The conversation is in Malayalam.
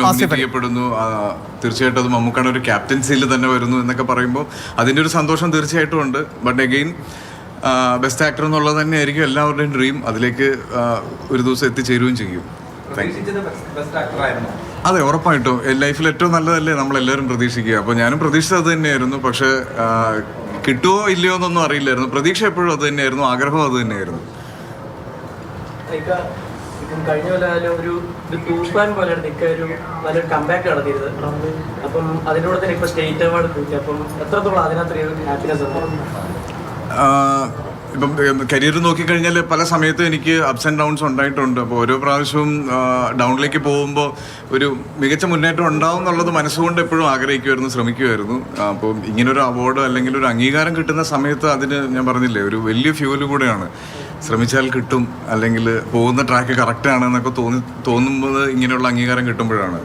നോമിനേറ്റ് ചെയ്യപ്പെടുന്നു. തീർച്ചയായിട്ടും അത് മമ്മൂക്കാണ് ഒരു ക്യാപ്റ്റൻസിയിൽ തന്നെ വരുന്നു എന്നൊക്കെ പറയുമ്പോൾ അതിൻ്റെ ഒരു സന്തോഷം തീർച്ചയായിട്ടും ഉണ്ട്. ബട്ട് അഗെയിൻ ബെസ്റ്റ് ആക്ടർ എന്നുള്ളത് തന്നെയായിരിക്കും എല്ലാവരുടെയും ഡ്രീം. അതിലേക്ക് ഒരു ദിവസം എത്തിച്ചേരുകയും ചെയ്യും. അതെ, ഉറപ്പായിട്ടും ലൈഫിൽ ഏറ്റവും നല്ലതല്ലേ നമ്മളെല്ലാവരും പ്രതീക്ഷിക്കുക. അപ്പോൾ ഞാനും പ്രതീക്ഷിച്ചത് അത് തന്നെയായിരുന്നു. പക്ഷേ കിട്ടുമോ ഇല്ലയോ എന്നൊന്നും അറിയില്ലായിരുന്നു. പ്രതീക്ഷ എപ്പോഴും അത് തന്നെയായിരുന്നു, ആഗ്രഹവും അത് തന്നെയായിരുന്നു. കഴിഞ്ഞ പോലെ ഒരു തൂഫാൻ പോലെ ഒരു നല്ലൊരു കമ്പാക്ക് നടത്തിയത്. അപ്പം അതിലൂടെ തന്നെ ഇപ്പൊ സ്റ്റേറ്റ് അവാർഡ് കിട്ടി. അപ്പം എത്രത്തോളം അതിനകത്തൊരു ഹാപ്പിനെസ് ഉണ്ട്? ഇപ്പം കരിയർ നോക്കിക്കഴിഞ്ഞാൽ പല സമയത്തും എനിക്ക് അപ്സ് ആൻഡ് ഡൗൺസ് ഉണ്ടായിട്ടുണ്ട്. അപ്പോൾ ഓരോ പ്രാവശ്യവും ഡൗണിലേക്ക് പോകുമ്പോൾ ഒരു മികച്ച മുന്നേറ്റം ഉണ്ടാവും എന്നുള്ളത് മനസ്സുകൊണ്ട് എപ്പോഴും ആഗ്രഹിക്കുമായിരുന്നു, ശ്രമിക്കുമായിരുന്നു. അപ്പം ഇങ്ങനൊരു അവാർഡ് അല്ലെങ്കിൽ ഒരു അംഗീകാരം കിട്ടുന്ന സമയത്ത് അതിന് ഞാൻ പറഞ്ഞില്ലേ ഒരു വലിയ ഫ്യൂല് കൂടെയാണ്. ശ്രമിച്ചാൽ കിട്ടും, അല്ലെങ്കിൽ പോകുന്ന ട്രാക്ക് കറക്റ്റാണ് എന്നൊക്കെ തോന്നുമ്പോൾ ഇങ്ങനെയുള്ള അംഗീകാരം കിട്ടുമ്പോഴാണ്